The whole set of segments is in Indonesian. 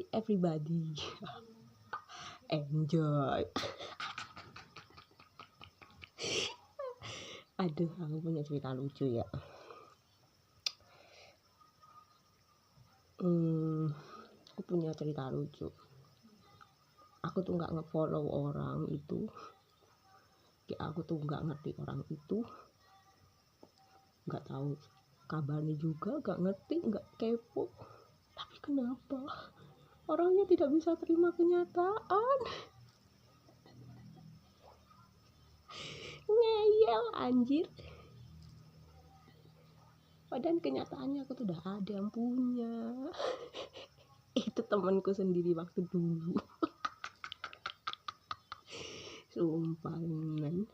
Enjoy everybody. Enjoy. Aduh, aku punya cerita lucu ya. Aku punya cerita lucu. Aku tuh nggak ngefollow orang itu. Aku tuh nggak ngerti orang itu. Nggak tahu kabarnya juga, nggak ngerti, nggak kepo. Tapi kenapa orangnya tidak bisa terima kenyataan? Ngeyel anjir. Padahal kenyataannya aku tuh udah ada yang punya. Itu temanku sendiri waktu dulu. Sumpah men.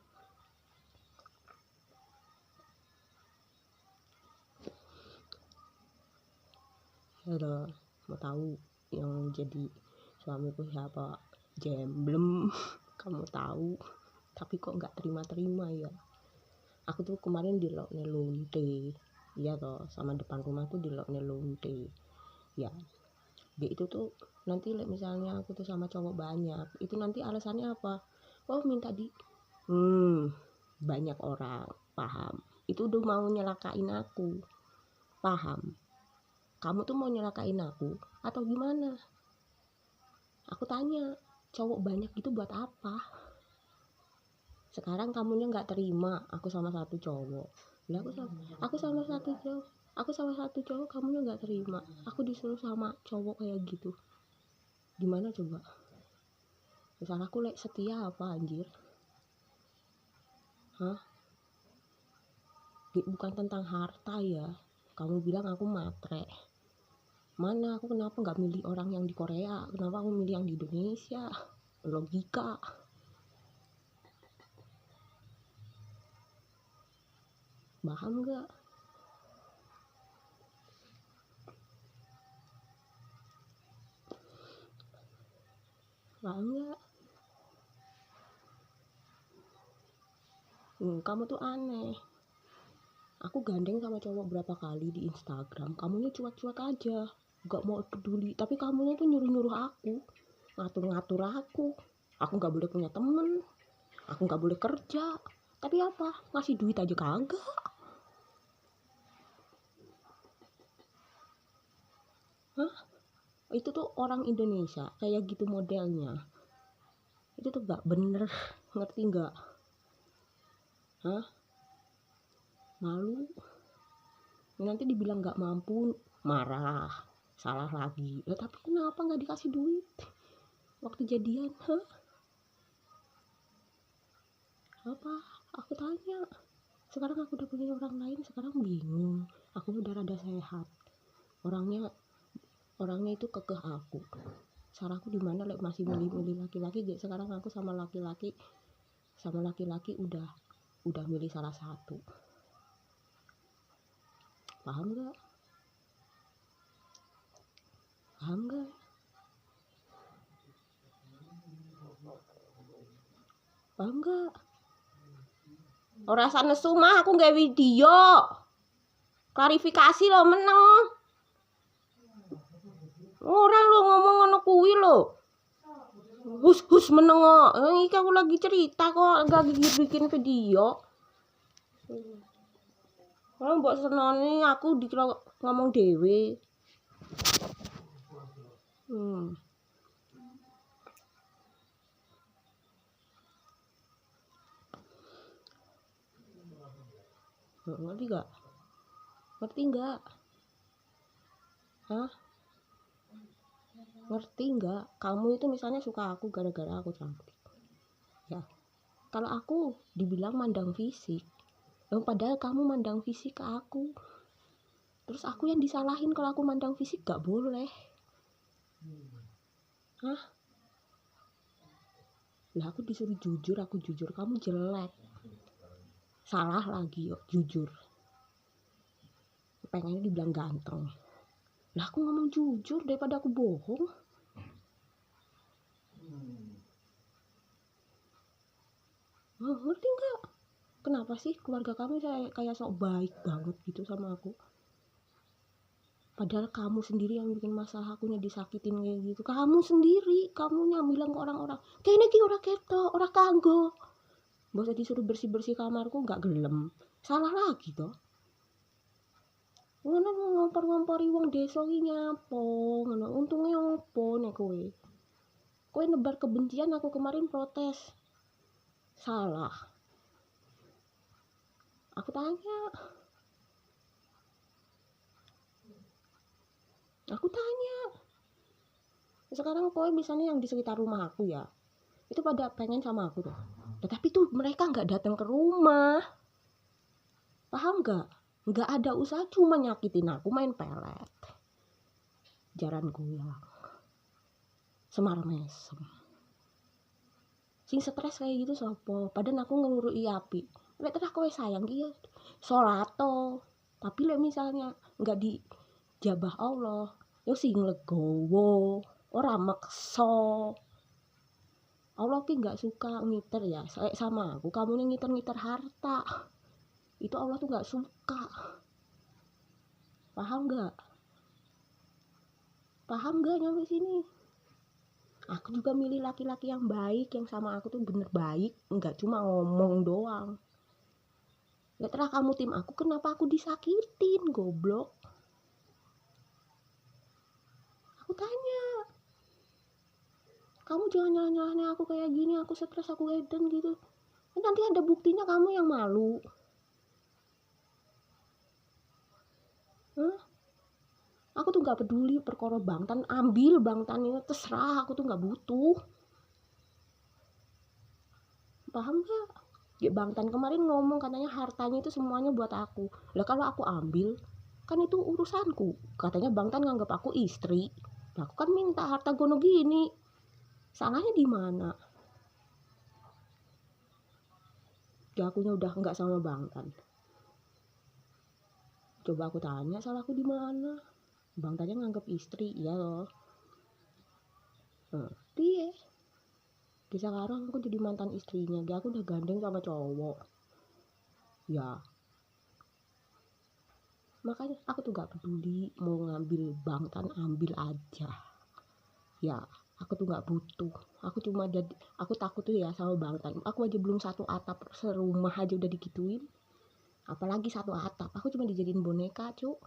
Ada mau tahu yang jadi suamiku siapa? Jemblem. Kamu tahu. Tapi kok nggak terima ya. Aku tuh kemarin di lokne lonte. Iya toh, sama depan rumah tuh di lokne lonte. Ya. Dia itu tuh nanti misalnya aku tuh sama cowok banyak, itu nanti alasannya apa? Oh minta di banyak orang, paham? Itu udah mau nyelakain aku, paham? Kamu tuh mau nyelakain aku atau gimana? Aku tanya, cowok banyak itu buat apa? Sekarang kamunya nggak terima aku sama satu cowok. Lah aku sama satu cowok kamunya nggak terima. Aku disuruh sama cowok kayak gitu. Gimana coba? Misal aku setia apa anjir? Hah? Bukan tentang harta ya. Kamu bilang aku matre. Mana aku kenapa nggak milih orang yang di Korea? Kenapa aku milih yang di Indonesia? Logika. Paham nggak? Paham nggak? Kamu tuh aneh. Aku gandeng sama cowok berapa kali di Instagram, kamunya cuek-cuek aja, gak mau peduli. Tapi kamunya tuh nyuruh-nyuruh aku, ngatur-ngatur aku gak boleh punya temen, aku gak boleh kerja. Tapi apa? Ngasih duit aja kagak. Hah? Itu tuh orang Indonesia kayak gitu modelnya. Itu tuh gak bener, ngerti gak? Hah? Malu. Nanti dibilang gak mampu, marah, salah lagi. Tapi kenapa gak dikasih duit waktu jadian? Hah? Apa? Aku tanya. Sekarang aku udah punya orang lain, sekarang bingung. Aku udah rada sehat. Orangnya itu kekeh aku. Salahku di mana masih milih-milih laki-laki. Sekarang aku sama laki-laki udah milih salah satu. Paham gak? Paham gak? Paham gak? Ora usah nesu mah, aku nggak video. Klarifikasi lo meneng. Orang lo ngomong ngono kuwi lo. Hus meneng kok. Iki aku lagi cerita kok, lagi bikin video. Kalau mbok senoni aku dikira ngomong dhewe. Ngerti gak? Ngerti gak? Hah? Ngerti gak? Kamu itu misalnya suka aku gara-gara aku cantik. Ya. Kalau aku dibilang mandang fisik, padahal kamu mandang fisik ke aku. Terus aku yang disalahin kalau aku mandang fisik gak boleh. Hah? Lah aku disuruh jujur, aku jujur, kamu jelek. Salah lagi yuk, jujur. Pengennya dibilang ganteng. Lah aku ngomong jujur daripada aku bohong. Ngerti gak? Kenapa sih keluarga kamu kayak sok baik banget gitu sama aku? Padahal kamu sendiri yang bikin masalah, akunya disakitin kayak gitu. Kamu sendiri, kamunya bilang ke orang-orang, kayaknya ki ora ketok, ora kanggo. Mbok usah disuruh bersih-bersih kamarku nggak gelem. Salah lagi toh. Ngono ngompor-ngompori wong desa ki nyapo, ngono. Untunge opo nek kowe? Kowe nebar kebencian, aku kemarin protes. Salah. Aku tanya. Sekarang kowe misalnya yang di sekitar rumah aku ya, itu pada pengen sama aku tuh. Tetapi tuh mereka nggak datang ke rumah. Paham nggak? Nggak ada usaha, cuma nyakitin aku, main pelet. Jaran goyang. Semar mesem. Sing stres kayak gitu sopo? Padahal aku ngelurui api. Lek terus kowe sayang dia solato. Tapi lek misalnya nggak dijabah Allah, yo sing legowo, ora meksa. Allah ki nggak suka ngiter ya, sama aku. Kamu nih ngiter-ngiter harta, itu Allah tuh nggak suka. Paham nggak? Paham nggak nyampe sini? Aku juga milih laki-laki yang baik, yang sama aku tuh bener baik, nggak cuma ngomong doang. Gak terah kamu tim aku, kenapa aku disakitin, goblok? Aku tanya, kamu jangan nyalahin aku kayak gini, aku stres, aku edan gitu. Nanti ada buktinya kamu yang malu. Hah? Aku tuh gak peduli perkara bangtan, ambil bangtan ini terserah, aku tuh gak butuh. Paham gak? Ya bangtan kemarin ngomong katanya hartanya itu semuanya buat aku. Lah kalau aku ambil, kan itu urusanku. Katanya bangtan nganggap aku istri. Lah aku kan minta harta gono gini. Salahnya di mana? Ya akunya udah nggak sama bangtan. Coba aku tanya salahku di mana? Bangtannya nganggap istri, iya loh. Piye? Bisa sekarang aku jadi mantan istrinya, dia aku udah gandeng sama cowok. Ya. Makanya aku tuh gak peduli mau ngambil bangtan, ambil aja. Ya, aku tuh gak butuh. Aku cuma jadi, aku takut tuh ya sama bangtan. Aku aja belum satu atap, serumah aja udah digituin. Apalagi satu atap, aku cuma dijadiin boneka, cuk.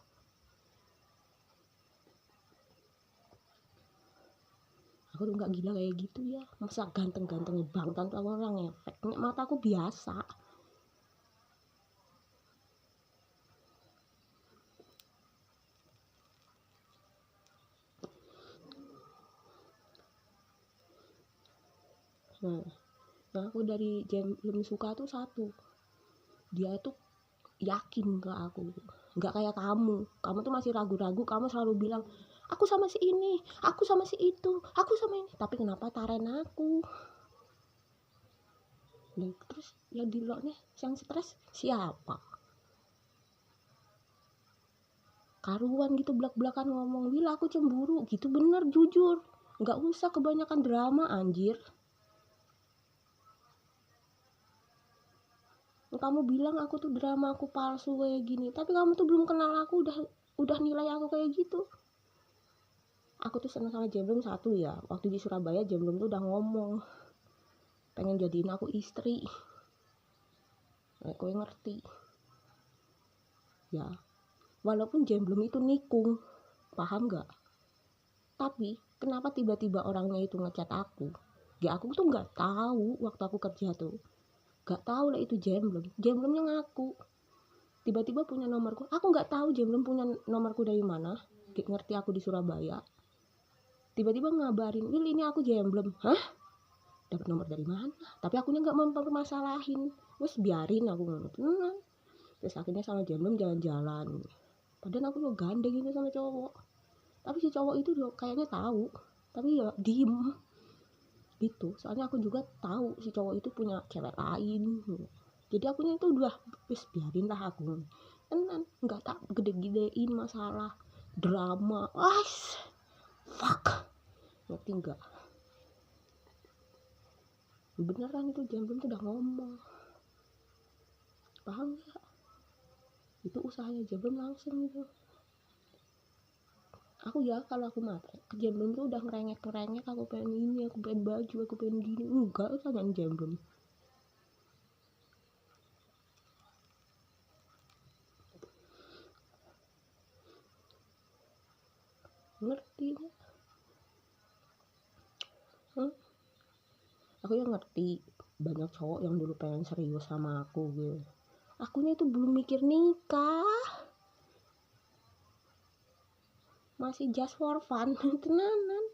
Aku tuh gak gila kayak gitu ya. Masa ganteng-gantengnya bangtan tuh orang ngefek. Mata aku biasa. Nah, yang aku dari belum suka tuh satu, dia tuh yakin ke aku, nggak kayak kamu tuh masih ragu-ragu, kamu selalu bilang aku sama si ini, aku sama si itu, aku sama ini, tapi kenapa taren aku? Nah, terus yang di luar nih yang stres siapa? Karuan gitu belak-belakan ngomong, bila aku cemburu gitu, bener jujur, nggak usah kebanyakan drama anjir. Kamu bilang aku tuh drama, aku palsu kayak gini, tapi kamu tuh belum kenal aku udah nilai aku kayak gitu. Aku tuh seneng sama Jemblem satu ya, waktu di Surabaya Jemblem tuh udah ngomong pengen jadiin aku istri. Kowe ngerti ya, walaupun Jemblem itu nikung, paham gak? Tapi kenapa tiba-tiba orangnya itu ngechat aku? Ya aku tuh nggak tahu waktu aku kerja tuh, nggak tahu lah itu Jemblemnya ngaku tiba-tiba punya nomorku. Aku nggak tahu Jemblem punya nomorku dari mana, ngerti aku di Surabaya. Tiba-tiba ngabarin, Wil ini aku Jemblem. Hah? Dapat nomor dari mana? Tapi akunya nggak mempermasalahin. Wes biarin aku ngomong tenang. Terus akhirnya sama Jemblem jalan-jalan. Padahal aku tuh gandeng gitu sama cowok. Tapi si cowok itu kayaknya tahu. Tapi ya diem gitu. Soalnya aku juga tahu si cowok itu punya cewek lain. Jadi akunya itu udah wes biarin lah aku. Tenang, nggak tak gede-gedein masalah drama. Fuck. Ngerti nggak? Beneran itu Jemblem tuh udah ngomong. Paham nggak? Itu usahanya Jemblem langsung gitu. Aku ya kalau aku matre jemblem tuh udah ngerengek aku pengen ini, aku pengen baju, aku pengen gini, enggak jangan jemblem. Ngerti nggak? Aku yang ngerti banyak cowok yang dulu pengen serius sama aku gitu, akunya itu belum mikir nikah, masih just for fun. Tenanan.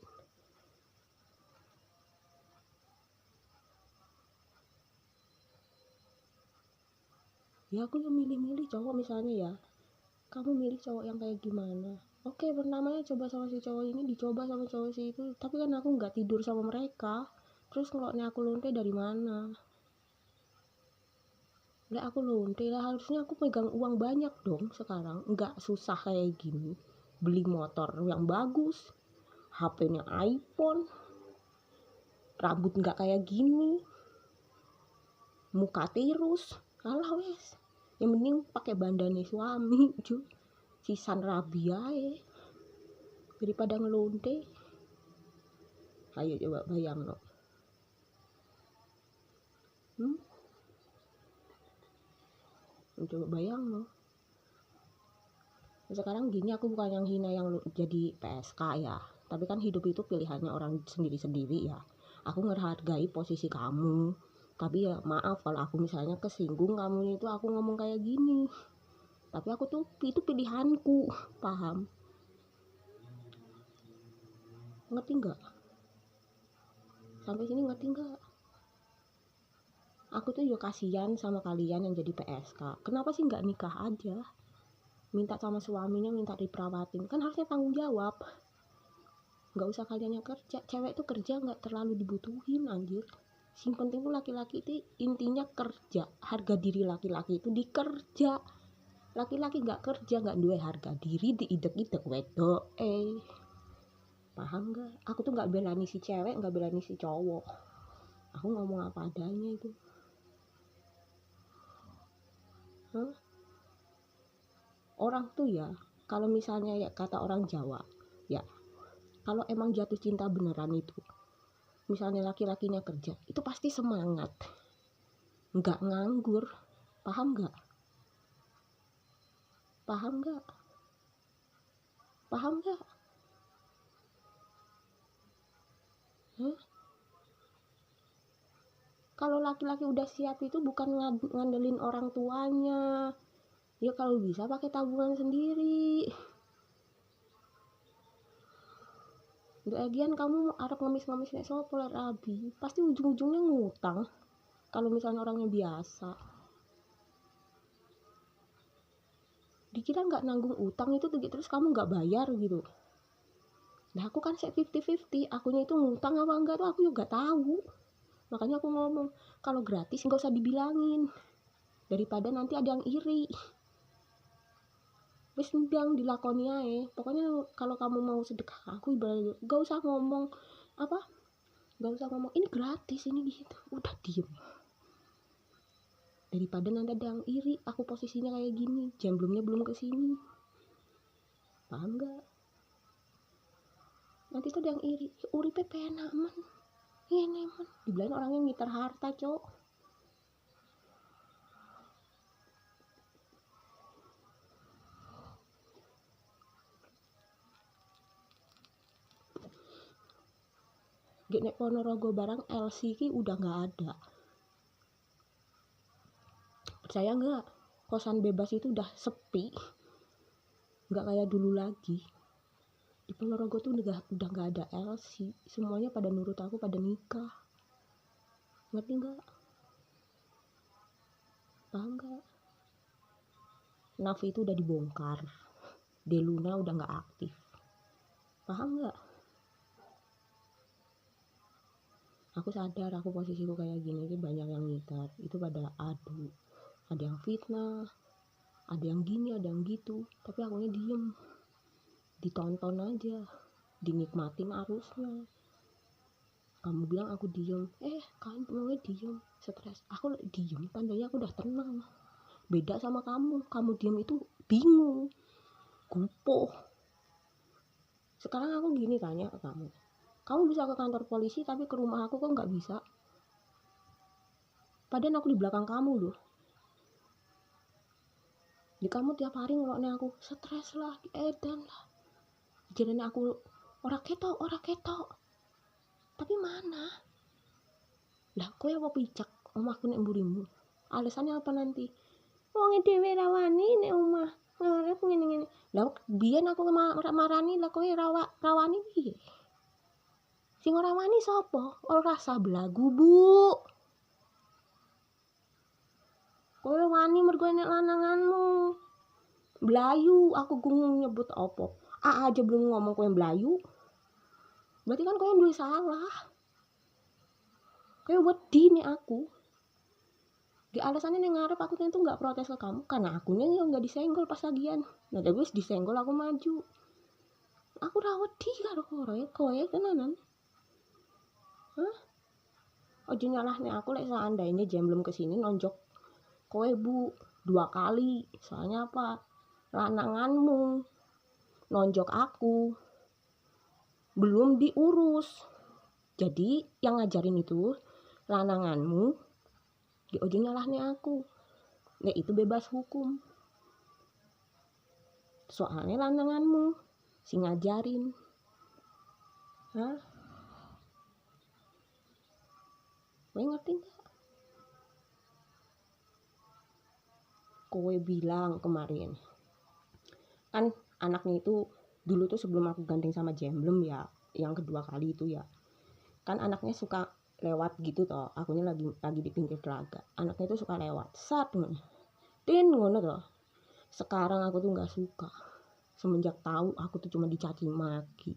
Ya aku yang milih-milih cowok, misalnya ya kamu milih cowok yang kayak gimana, oke pertamanya coba sama si cowok ini, dicoba sama cowok si itu, tapi kan aku nggak tidur sama mereka, terus kalau aku lonte dari mana? Lah aku lonte lah, harusnya aku pegang uang banyak dong sekarang, nggak susah kayak gini, beli motor yang bagus, HP-nya iPhone, rambut nggak kayak gini, muka tirus, alah wes, yang penting pakai bandane suami cu, sisan rabi ae daripada ngelonte. Ayo coba bayang no. Coba bayang no. Sekarang gini, aku bukan yang hina yang jadi PSK ya, tapi kan hidup itu pilihannya orang sendiri-sendiri ya. Aku ngehargai posisi kamu, tapi ya maaf kalau aku misalnya kesinggung kamu itu aku ngomong kayak gini, tapi aku tuh itu pilihanku, paham? Ngerti nggak? Sampai sini ngerti nggak? Aku tuh juga kasihan sama kalian yang jadi PSK, kenapa sih nggak nikah aja, minta sama suaminya, minta diperawatin, kan harusnya tanggung jawab. Nggak usah kalian yang kerja, cewek tuh kerja nggak terlalu dibutuhin anjir. Sing penting tuh laki-laki itu intinya kerja, harga diri laki-laki itu dikerja. Laki-laki nggak kerja nggak duwe harga diri, diidek-idek wedok paham nggak? Aku tuh nggak belani si cewek, nggak belani si cowok, aku ngomong apa adanya itu. Orang tuh ya kalau misalnya ya kata orang Jawa ya, kalau emang jatuh cinta beneran itu, misalnya laki-lakinya kerja, itu pasti semangat, nggak nganggur, paham nggak? Paham nggak? Paham nggak? Kalau laki-laki udah siap itu bukan ngandelin orang tuanya, ya kalau bisa pakai tabungan sendiri. Lagian kamu arep ngemis-ngemis nek sopo lek rabi, pasti ujung-ujungnya ngutang. Kalau misalnya orangnya biasa, dikira nggak nanggung utang itu terus kamu nggak bayar gitu. Nah aku kan set 50-50, akunya itu ngutang apa enggak tuh aku juga tahu. Makanya aku ngomong kalau gratis nggak usah dibilangin, daripada nanti ada yang iri. Wis yang dilakoni ae. Pokoknya kalau kamu mau sedekah aku, ibaratnya gak usah ngomong apa, gak usah ngomong ini gratis ini gitu, udah diem, daripada nanti ada yang iri aku posisinya kayak gini, jemblumnya belum kesini, paham gak? Nanti tuh ada yang iri, uripe penak man, ini man, dibilang orangnya ngitar harta cok. Nek Ponorogo barang LC ki udah nggak ada, percaya nggak? Kosan bebas itu udah sepi, nggak kayak dulu lagi. Di Ponorogo tuh udah nggak ada LC, semuanya pada nurut aku, pada nikah, ngerti nggak? Paham nggak? Nafi itu udah dibongkar, Deluna udah nggak aktif, paham nggak? Aku sadar aku posisiku kayak gini, banyak yang ngitar, itu pada adu, ada yang fitnah, ada yang gini, ada yang gitu, tapi akunya diem, ditonton aja, dinikmatin arusnya. Kamu bilang aku diem, kamu mau diem, stres, aku diem, tandanya aku udah tenang. Beda sama kamu diem itu bingung, gupoh. Sekarang aku gini tanya ke kamu. Kamu bisa ke kantor polisi tapi ke rumah aku kok nggak bisa? Padahal aku di belakang kamu loh. Di kamu tiap hari ngeloknya aku stres lah, edan lah. Jadinya aku ora ketok. Tapi mana? Lah kowe apa picak omahku nek mburimu? Alasannya apa nanti? Wong dhewe rawani nek omah. Ngarep ngene-ngene. Lah biyen aku marani lah kowe rawani piye? Sing ora wani sapa? Ora rasa blagu, Bu. Kowe wani mergo nek lananganmu. Blayu, aku gunung nyebut apa? Aja belum ngomong kowe blayu. Berarti kan kowe duwe salah. Kowe wedi nek aku. Di alasannya ning ngarep aku tuh enggak protes ke kamu karena akunya yang enggak disenggol pas lagian. Nah, wis disenggol aku maju. Aku ra wedi karo kowe tenanan. Hah? Ojo nyalahne aku lek seandainya jam belum kesini nonjok kowe Bu 2 kali. Soalnya apa? Lananganmu nonjok aku belum diurus. Jadi yang ngajarin itu lananganmu. Ojo nyalahne aku. Nek itu bebas hukum. Soalnya lananganmu sing ngajarin. Hah? Kowe ngerti gak? Kowe bilang kemarin kan anaknya itu dulu tuh sebelum aku gandeng sama Jemblem ya, yang kedua kali itu ya, kan anaknya suka lewat gitu toh, akunya lagi di pinggir telaga, anaknya itu suka lewat ngono toh. Sekarang aku tuh nggak suka semenjak tahu aku tuh cuma dicaci maki,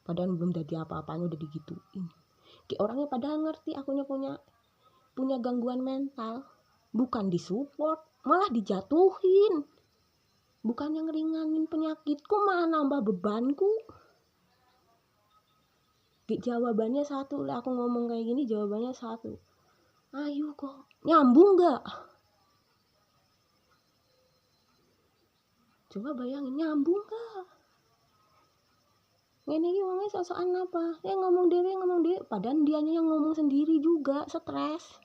padahal belum jadi apa-apanya udah digituin. Orangnya padahal ngerti akunya punya gangguan mental, bukan disupport malah dijatuhin. Bukan yang ringanin penyakitku malah nambah bebanku. Jawabannya satu, aku ngomong kayak gini jawabannya satu. Ayo kok, nyambung gak? Coba bayangin, nyambung gak? Ngene iki wonge sok-sokan apa? Ngomong dewe, padahal dianya yang ngomong sendiri juga stres.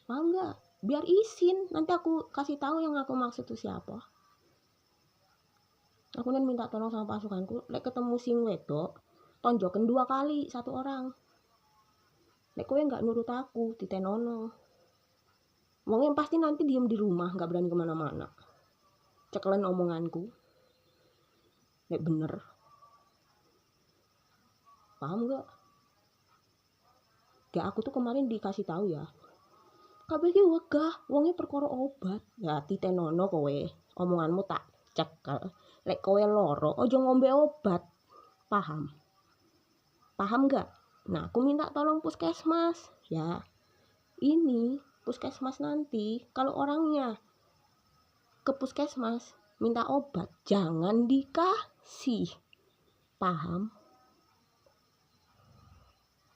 Paham gak? Biar isin, nanti aku kasih tahu yang aku maksud itu siapa. Aku nen minta tolong sama pasukanku, lek ketemu sing wedok, tonjoken 2 kali 1 orang. Lek kowe nggak nurut aku, ditenono. Wongnya pasti nanti diem di rumah, nggak berani kemana-mana. Cekelen omonganku. Lek bener. Paham gak? Gak aku tuh kemarin dikasih tahu ya. Kabeh iki wegah, wonge perkara obat. Ya ditenono kowe. Omonganmu tak cekel. Lek kowe loro, ojo ngombe obat. Paham? Paham gak? Nah, aku minta tolong puskesmas. Ya, ini puskesmas nanti, kalau orangnya ke puskesmas minta obat, jangan dikasih. Paham?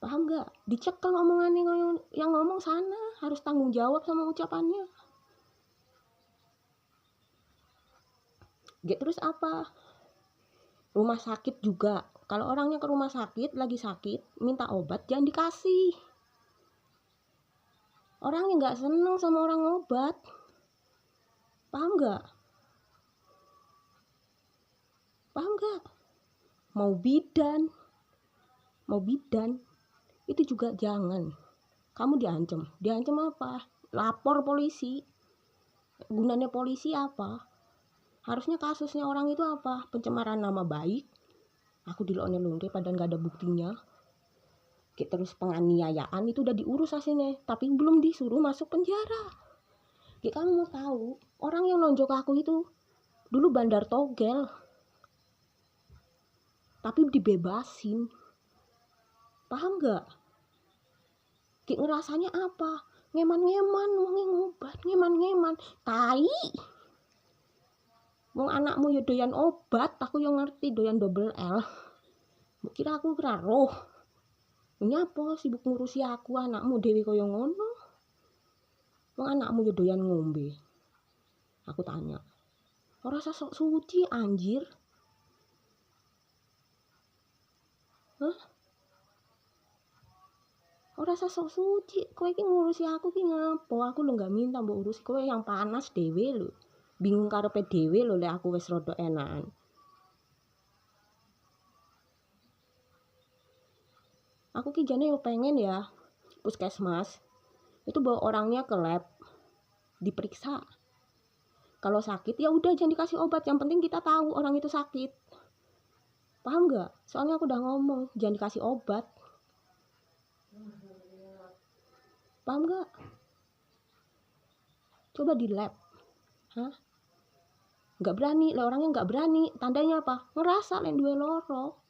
Paham gak? Dicekel omongannya, yang ngomong sana harus tanggung jawab sama ucapannya. Terus apa? Rumah sakit juga. Kalau orangnya ke rumah sakit, lagi sakit, minta obat, jangan dikasih. Orangnya gak seneng sama orang obat. Paham gak? Paham gak? Mau bidan, itu juga jangan. Kamu diancam apa? Lapor polisi. Gunanya polisi apa? Harusnya kasusnya orang itu apa? Pencemaran nama baik. Aku diloknya londe padahal gak ada buktinya. Terus penganiayaan itu udah diurus hasilnya, tapi belum disuruh masuk penjara. Kamu mau tahu, orang yang nonjok aku itu dulu bandar togel, tapi dibebasin. Paham gak? Ngerasanya apa? Ngeman-ngeman, wong ngobat, ngeman-ngeman, tai. Wong anakmu ya doyan obat, aku yang ngerti doyan double L. Kira aku kira roh. Nyapa sibuk ngurusi aku, anakmu dewe kaya ngono. Wong anakmu ya doyan ngombe. Aku tanya. Ora sok suci anjir. Hah? Ora usah sok suci, kowe iki ngurusi aku ki ngapo? Aku lho gak minta mbok urusi, kowe yang panas dhewe lho. Bingung karepe dhewe lho lek aku wis rada enakan. Aku ki jane yo pengen ya puskesmas itu bawa orangnya ke lab diperiksa. Kalau sakit ya udah jangan dikasih obat, yang penting kita tahu orang itu sakit. Paham gak? Soalnya aku udah ngomong jangan dikasih obat. Paham gak? Coba di lab. Hah? Gak berani, lah orangnya gak berani. Tandanya apa? Ngerasa lain duwe loro.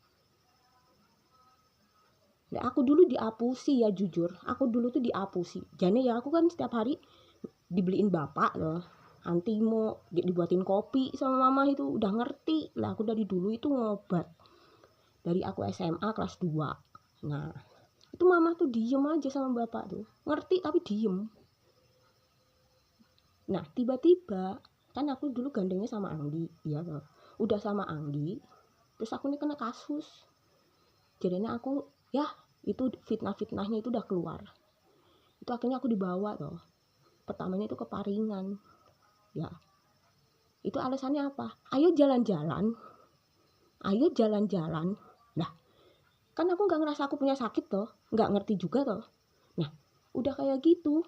Nah, aku dulu diapusi ya jujur. Aku dulu tuh diapusi. Jane ya aku kan setiap hari dibeliin bapak loh. Antimo, dibuatin kopi sama mama itu udah ngerti. Lah aku dari dulu itu ngobat. Dari aku SMA kelas 2. Nah, itu mama tuh diem aja sama bapak tuh. Ngerti tapi diem. Nah, tiba-tiba kan aku dulu gandengnya sama Anggi, ya toh. Udah sama Anggi, terus aku nih kena kasus. Jadinya aku, ya itu fitnah-fitnahnya itu udah keluar. Itu akhirnya aku dibawa toh. Pertamanya itu ke Paringan. Ya. Itu alasannya apa? Ayo jalan-jalan. Ayo jalan-jalan. Nah, kan aku gak ngerasa aku punya sakit toh. Gak ngerti juga toh. Nah, udah kayak gitu.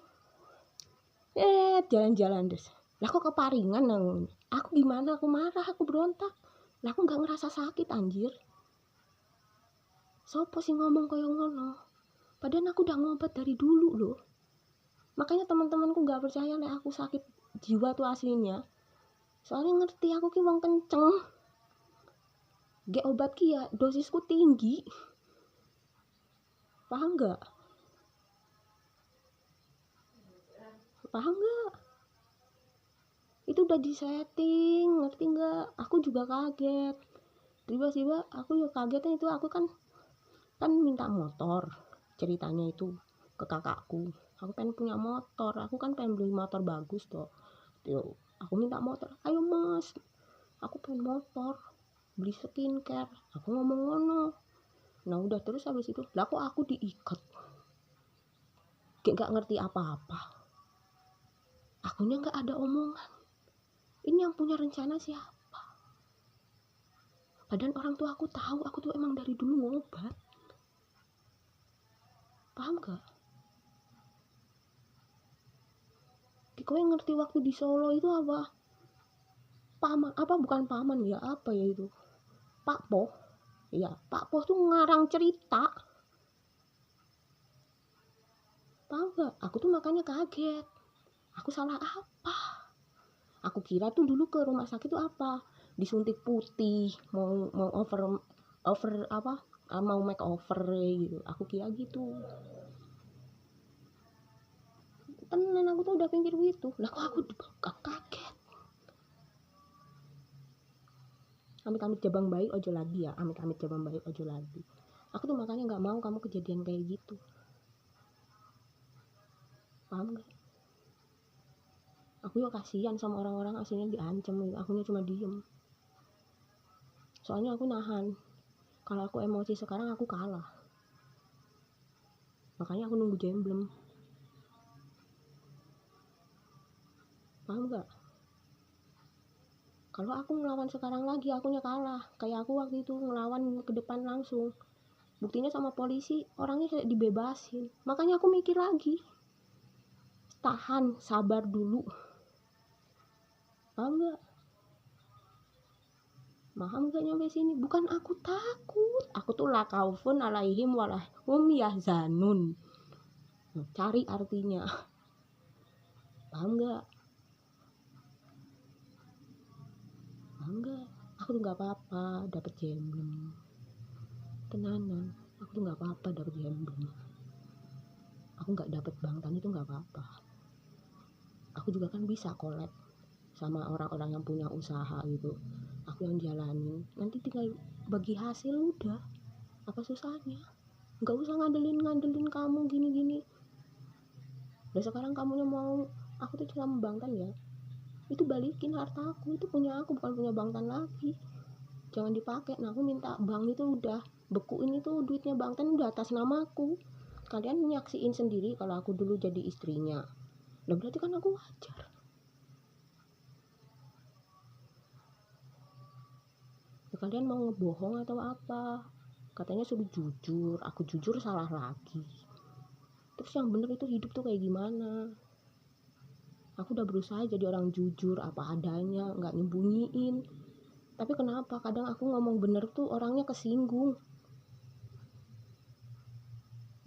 Jalan-jalan terus. Lah kok ke Paringan nang? Aku gimana? Aku marah, aku berontak. Lah aku gak ngerasa sakit anjir. Sopo sih ngomong koyo ngono? Padahal aku udah ngobat dari dulu loh. Makanya teman-temanku gak percaya lek aku sakit jiwa tuh aslinya. Soalnya ngerti aku ki wong kenceng. Gek obat ki ya dosisku tinggi. Paham gak? Paham gak? Itu udah disetting, ngerti gak? Aku juga kaget. Tiba-tiba aku ya kagetnya itu aku kan minta motor. Ceritanya itu ke kakakku. Aku pengen punya motor. Aku kan pengen beli motor bagus toh. Yo, aku minta motor. Ayo mas, aku pengen motor. Beli skincare. Aku ngomong ngono. Nah udah terus habis itu, lah kok aku diikat. Kayak gak ngerti apa-apa. Akunya gak ada omongan. Ini yang punya rencana siapa? Padahal orang tua aku tahu aku tuh emang dari dulu ngobat. Paham gak? Kowe ngerti waktu di Solo itu apa? Paman, apa bukan paman ya? Apa ya itu? Pak Po. Ya, Pak Po tuh ngarang cerita. Paham gak? Aku tuh makanya kaget. Aku salah apa? Aku kira tuh dulu ke rumah sakit tuh apa? Disuntik putih, mau over apa? Mau make over gitu. Aku kira gitu. Tenan aku tuh udah pikir gitu. Lah kok aku kaget. Amit-amit jabang bayi ojo lagi ya. Amit-amit jabang bayi ojo lagi. Aku tuh makanya gak mau kamu kejadian kayak gitu. Paham gak? Aku ya kasihan sama orang-orang aslinya diancam. Akunya cuma diem. Soalnya aku nahan. Kalau aku emosi sekarang aku kalah. Makanya aku nunggu jemblem. Paham gak? Kalau aku ngelawan sekarang lagi akunya kalah. Kayak aku waktu itu ngelawan ke depan langsung. Buktinya sama polisi orangnya dibebasin. Makanya aku mikir lagi. Tahan, sabar dulu. Paham gak? Paham gak nyampe sini? Bukan aku takut. Aku tuh la kaufun alaihim walahum yahzanun. Cari artinya. Paham gak? Paham gak? Aku tuh gak apa-apa dapet jemblem. Tenanan. Aku tuh gak apa-apa dapet jemblem. Aku gak dapet bangtan itu gak apa-apa. Aku juga kan bisa collab sama orang-orang yang punya usaha gitu. Aku yang jalanin. Nanti tinggal bagi hasil udah. Apa susahnya? Gak usah ngandelin kamu gini-gini. Dan sekarang kamunya mau aku tuh cuma bangtan ya. Itu balikin harta aku. Itu punya aku bukan punya bangtan lagi. Jangan dipakai. Nah aku minta bank itu udah. beku ini tuh duitnya Bang Ten udah atas namaku. Kalian nyaksiin sendiri kalau aku dulu jadi istrinya. Lah berarti kan aku wajar. Ya, kalian mau ngebohong atau apa? Katanya suruh jujur, aku jujur salah lagi. Terus yang bener itu hidup tuh kayak gimana? Aku udah berusaha jadi orang jujur apa adanya, nggak nyembunyiin. Tapi kenapa kadang aku ngomong bener tuh orangnya kesinggung.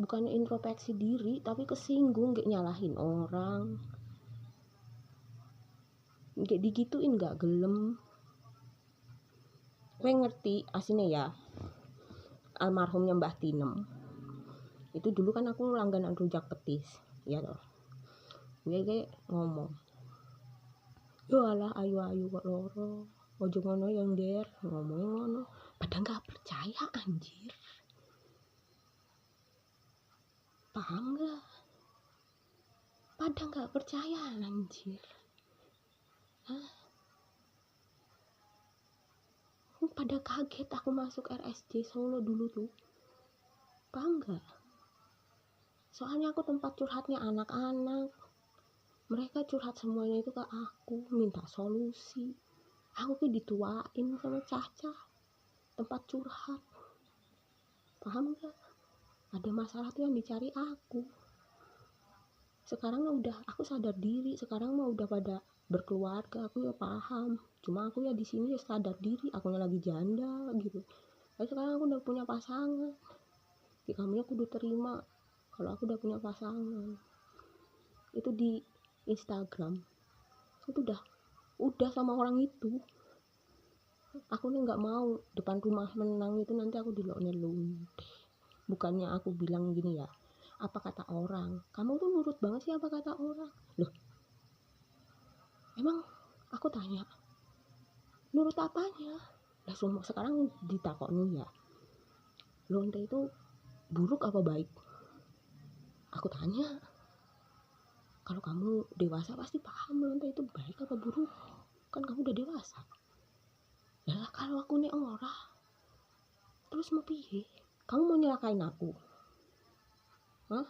Bukannya introspeksi diri, tapi kesinggung, gak nyalahin orang. Gak digituin, gak gelem. Gue ngerti aslinya ya, almarhumnya Mbah Tinem. Itu dulu kan aku langganan rujak petis, ya toh. Gue ngomong, yo alah ayu kok loro. Ojo ngono yang der, ngomongnya ngono. Padahal gak percaya anjir. Paham gak? Padahal gak percaya anjir. Hah? Pada kaget aku masuk RSJ Solo dulu tuh. Paham gak? Soalnya aku tempat curhatnya anak-anak. Mereka curhat semuanya itu ke aku, minta solusi. Aku tuh dituain sama Caca, tempat curhat. Paham gak? Ada masalah tuh yang dicari aku. Sekarang udah aku sadar diri, sekarang mah udah pada berkeluarga, aku ya paham. Cuma aku ya di sini ya sadar diri, aku lagi janda gitu. Tapi sekarang aku udah punya pasangan. Di kamunya aku udah terima kalau aku udah punya pasangan. Itu di Instagram. Itu udah sama orang itu. Aku nih nggak mau depan rumah menang itu nanti aku diloknya lunde. Bukannya aku bilang gini ya, apa kata orang, kamu tuh nurut banget sih apa kata orang. Loh, emang aku tanya nurut apanya. Lah semua sekarang ditakoni ya, lonte itu buruk apa baik. Aku tanya, kalau kamu dewasa pasti paham lonte itu baik apa buruk, kan kamu udah dewasa. Lah kalau aku nih ora, terus mau piye? Kamu mau nyelakain aku? Hah?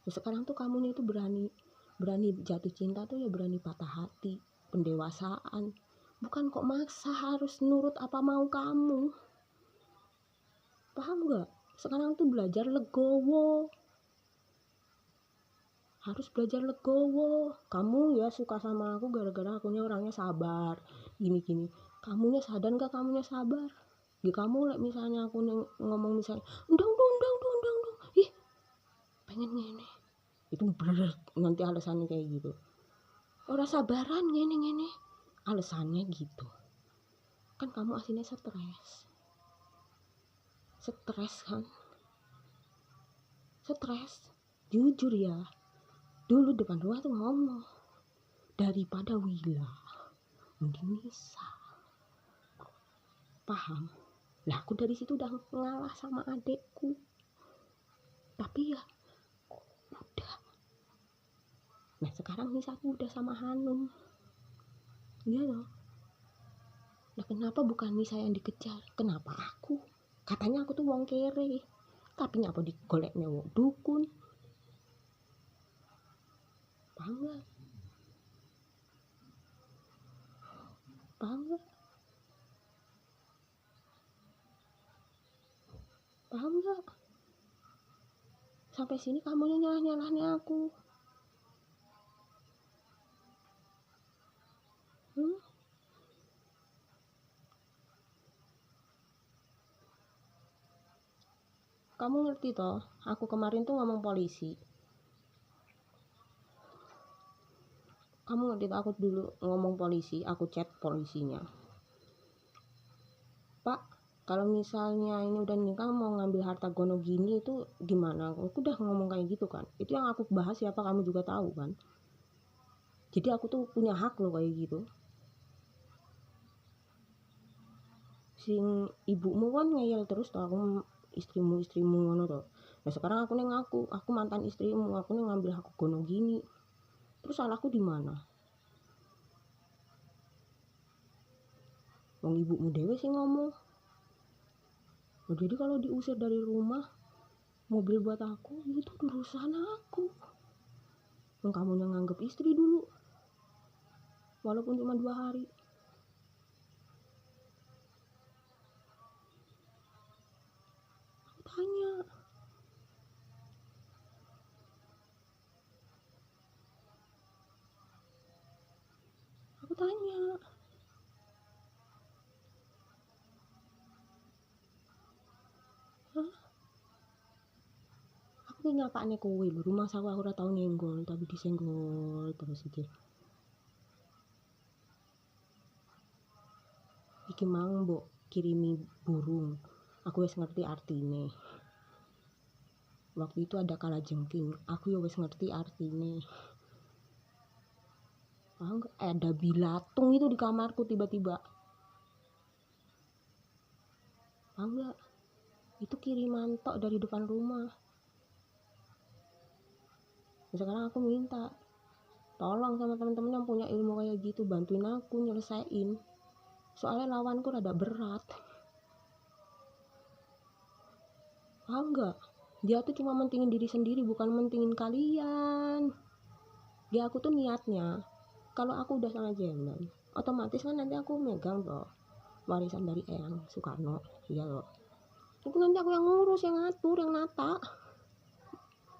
Nah, sekarang tuh kamu nih tuh berani jatuh cinta tuh ya berani patah hati, pendewasaan. Bukan kok maksa harus nurut apa mau kamu. Paham gak? Sekarang tuh belajar legowo. Harus belajar legowo. Kamu ya suka sama aku gara-gara akunya orangnya sabar. Gini-gini. Kamunya sadar gak kamunya sabar? Ya kamu misalnya aku ngomong misalnya undang. Ih, pengen ngene. Itu bener nanti alasannya kayak gitu. Orang sabaran ngene. Alasannya gitu. Kan kamu aslinya stres kan? Stres. Jujur ya. Dulu depan rumah tuh ngomong, daripada Wila mending Nisa. Paham? Lah aku dari situ udah ngalah sama adekku. Tapi ya udah. Nah sekarang Nisa aku udah sama Hanum. Iya loh. Nah kenapa bukan Nisa yang dikejar? Kenapa aku? Katanya aku tuh wong kere. Tapi ngapa digoleknya wong dukun? Paham gak? Paham gak? Paham gak? Sampai sini kamunya nyalah-nyalahnya aku. Kamu ngerti toh, aku kemarin tuh ngomong polisi. Kamu ngerti toh, aku dulu ngomong polisi, aku chat polisinya. Pak, kalau misalnya ini udah nikah mau ngambil harta gono gini itu gimana? Aku udah ngomong kayak gitu kan. Itu yang aku bahas siapa kamu juga tahu kan. Jadi aku tuh punya hak loh kayak gitu. Sing ibumu kan ngeyel terus toh aku istrimu ngono toh. Nah sekarang aku nih ngaku, aku mantan istrimu, aku nih ngambil hak gono gini. Terus salahku di mana? Wong ibumu dewe sih ngomong. Oh, jadi kalau diusir dari rumah, mobil buat aku itu urusan aku. Yang kamu yang nganggep istri dulu, walaupun cuma 2 hari. Aku tanya, aku tanya. Hah? Aku nyapane kowe lho, rumah aku ora tau nyenggol, tapi disenggol terus iki. Iki mang mbok kirimi burung. Aku wis ngerti artine. Waktu itu ada kalajengking, aku ya wis ngerti artine. Ada bilatung itu di kamarku tiba-tiba. Paham gak? Itu kiriman tok dari depan rumah. Sekarang aku minta tolong sama teman-teman yang punya ilmu kayak gitu, bantuin aku nyelesain. Soalnya lawanku rada berat. Paham gak? Dia tuh cuma mentingin diri sendiri, bukan mentingin kalian. Dia aku tuh niatnya, kalau aku udah sama Jemlan, otomatis kan nanti aku megang loh warisan dari Eyang Soekarno. Iya loh. Itu nanti aku yang ngurus, yang ngatur, yang nata.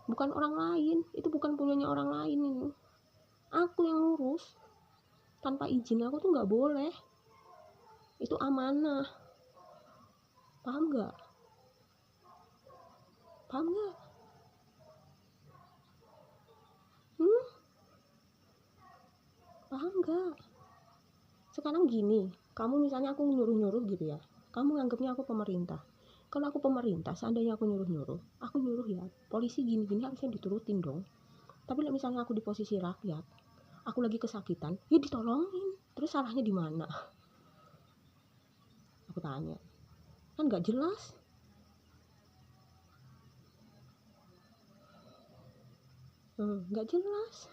Bukan orang lain, itu bukan punyanya orang lain ini. Aku yang ngurus. Tanpa izin aku tuh nggak boleh. Itu amanah. Paham gak? Paham gak? Paham gak? Sekarang gini, kamu misalnya aku nyuruh-nyuruh gitu ya, kamu nganggapnya aku pemerintah. Kalau aku pemerintah, seandainya aku nyuruh-nyuruh, aku nyuruh ya, polisi gini-gini harusnya diturutin dong. Tapi misalnya aku di posisi rakyat, aku lagi kesakitan, ya ditolongin. Terus salahnya di mana? Aku tanya. Kan nggak jelas. Nggak jelas.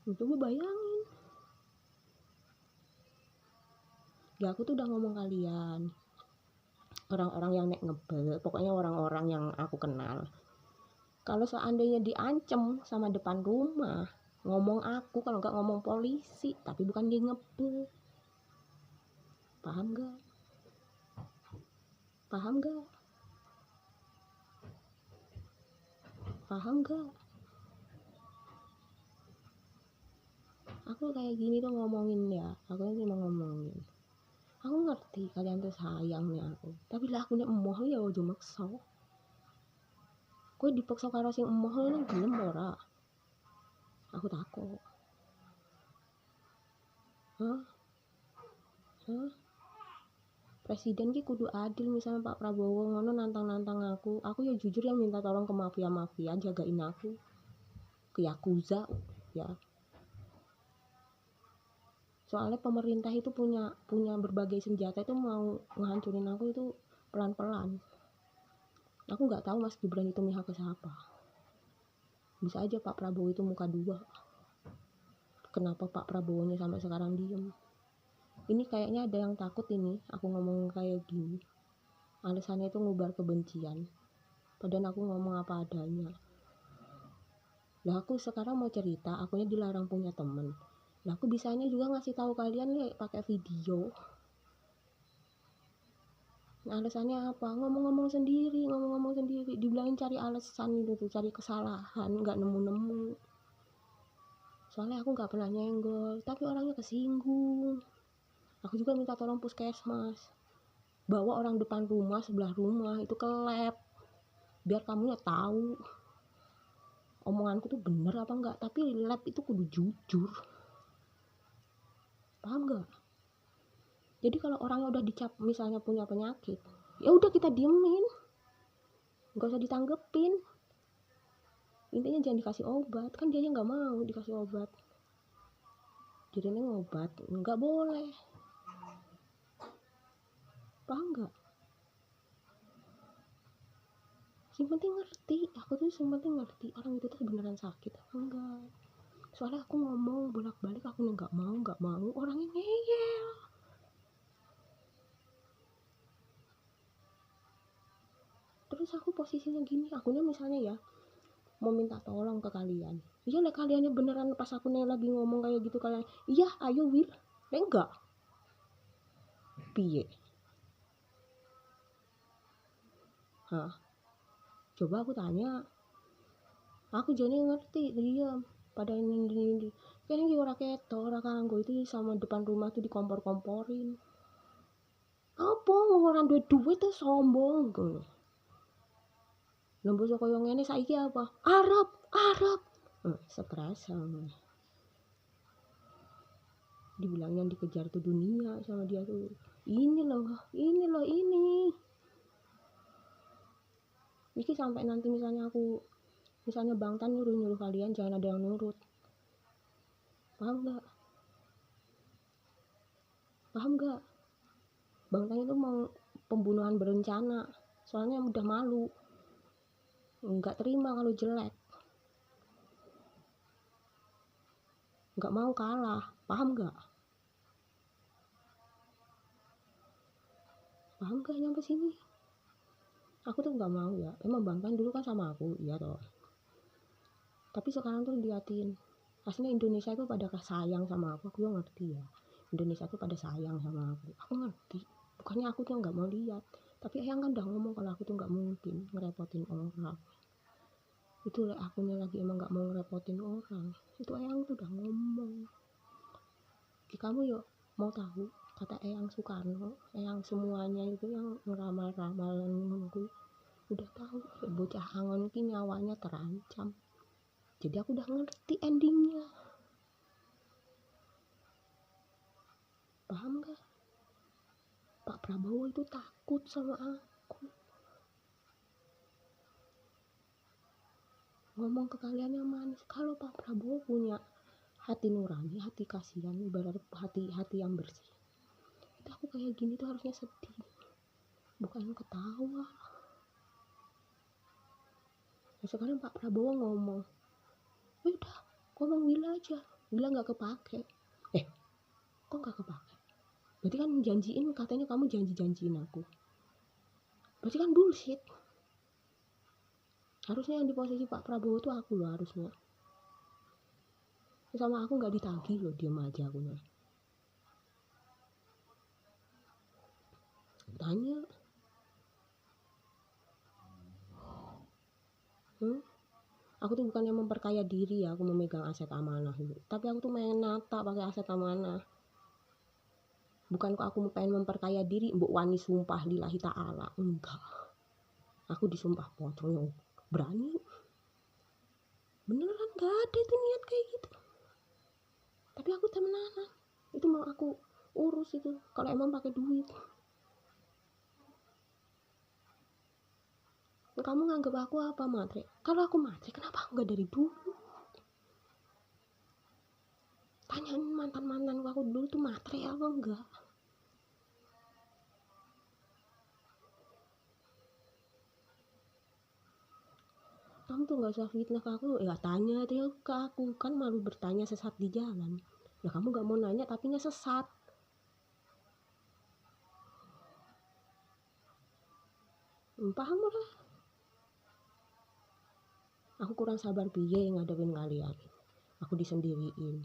Coba bayangin. Ya aku tuh udah ngomong kalian, orang-orang yang nek ngebel, pokoknya orang-orang yang aku kenal. Kalau seandainya diancem sama depan rumah, ngomong aku, kalau nggak ngomong polisi, tapi bukan dia ngebel. Paham gak? Paham gak? Paham gak? Aku kayak gini tuh ngomongin ya, aku cuma ngomongin. Aku ngerti kalian tuh sayang nih aku, tapi lah aku nek emoh ya ojo maksa. Kowe dipaksa karo sing emoh ngono gelem ora? Aku takut. Hah? Presiden ki kudu adil, misalnya Pak Prabowo ngono nantang-nantang aku ya jujur yang minta tolong ke mafia-mafia jagain aku, ke Yakuza ya. Soalnya pemerintah itu punya berbagai senjata, itu mau ngehancurin aku itu pelan-pelan. Aku nggak tahu Mas Gibran itu mihak ke siapa. Bisa aja Pak Prabowo itu muka dua. Kenapa Pak Prabowo-nya sampai sekarang diem? Ini kayaknya ada yang takut ini aku ngomong kayak gini. Alasannya itu ngubar kebencian. Padahal aku ngomong apa adanya. Lah aku sekarang mau cerita, akunya dilarang punya temen. Lah aku bisanya juga ngasih tahu kalian nih pakai video. Nah, alasannya apa? Ngomong-ngomong sendiri, dibilangin cari alasan gitu, cari kesalahan, nggak nemu-nemu. Soalnya aku nggak pernah nyenggol, tapi orangnya kesinggung. Aku juga minta tolong puskesmas, bawa orang depan rumah, sebelah rumah itu ke lab, biar kamunya tahu omonganku tuh bener apa enggak. Tapi lab itu kudu jujur. Paham gak? Jadi kalau orangnya udah dicap misalnya punya penyakit, ya udah kita diemin, nggak usah ditanggepin. Intinya jangan dikasih obat, kan dia nggak mau dikasih obat. Jadi ini ngobat nggak boleh. Paham nggak? Yang penting ngerti, aku tuh yang penting ngerti orang itu tuh beneran sakit apa enggak. Soalnya aku ngomong bolak-balik, aku nggak mau, orangnya ngeyel. terus aku posisinya gini, akunya misalnya ya mau minta tolong ke kalian, iya lah kaliannya beneran pas aku lagi ngomong kayak gitu kalian iya ayo wir enggak piye. Hah, coba aku tanya, aku jadi ngerti diam pada ini kan ini orang ketok orang kanggo itu sama depan rumah tuh dikompor-komporin apa orang duit tuh sombong gitu. Lembut kaya ngene saiki apa Arab stres sama dibilangnya dikejar tuh dunia sama dia tuh ini loh ini sampai nanti misalnya Bang Tan nyuruh kalian jangan ada yang nurut, paham nggak Bang Tan itu mau pembunuhan berencana soalnya udah malu nggak terima kalau jelek, nggak mau kalah, paham nggak nyampe sini. Aku tuh nggak mau ya, emang Bang Tan dulu kan sama aku iya toh, tapi sekarang tuh liatin aslinya Indonesia itu pada sayang sama aku juga ngerti ya, Indonesia tuh pada sayang sama aku ngerti, bukannya aku tuh nggak mau lihat, tapi Eyang kan udah ngomong kalau aku tuh nggak mungkin ngerepotin orang, itu akunya lagi emang nggak mau ngerepotin orang, itu Eyang tuh udah ngomong. Kamu yuk mau tahu kata Eyang Soekarno, Eyang semuanya itu yang ngeramal-ramalan menunggu udah tahu bocah angon ki nyawanya terancam, jadi aku udah ngerti endingnya, paham gak? Pak Prabowo itu takut sama aku, ngomong ke kalian yang manis. Kalau Pak Prabowo punya hati nurani, hati kasihan, ibarat hati yang bersih, itu aku kayak gini tuh harusnya sedih, bukan ketawa. Nah, sekarang Pak Prabowo ngomong, udah ngomong Wila aja, Wila nggak kepake. Kok nggak kepake? Berarti kan janjiin, katanya kamu janjiin aku, berarti kan bullshit. Harusnya yang di posisi Pak Prabowo tuh aku loh, harusnya sama aku nggak ditagih loh, diem aja aku nih. Tanya aku tuh bukannya memperkaya diri ya, aku memegang aset amanah gitu, tapi aku tuh main nata pakai aset amanah, bukan kok aku pengen memperkaya diri mbok wani sumpah lillahi ta'ala, enggak, aku disumpah pocong berani beneran, gak ada itu niat kayak gitu, tapi aku temenan itu mau aku urus itu kalau emang pakai duit. Kamu nganggap aku apa matre? Kalau aku matre kenapa enggak dari dulu? Tanyain mantan aku dulu tuh matre apa enggak? Kamu tuh nggak usah fitnah ke aku ya, tanya aja ke aku, kan malu bertanya sesat di jalan ya, kamu nggak mau nanya tapi nya sesat, paham lah. Aku kurang sabar piye ngadepin kalian, aku disendiriin.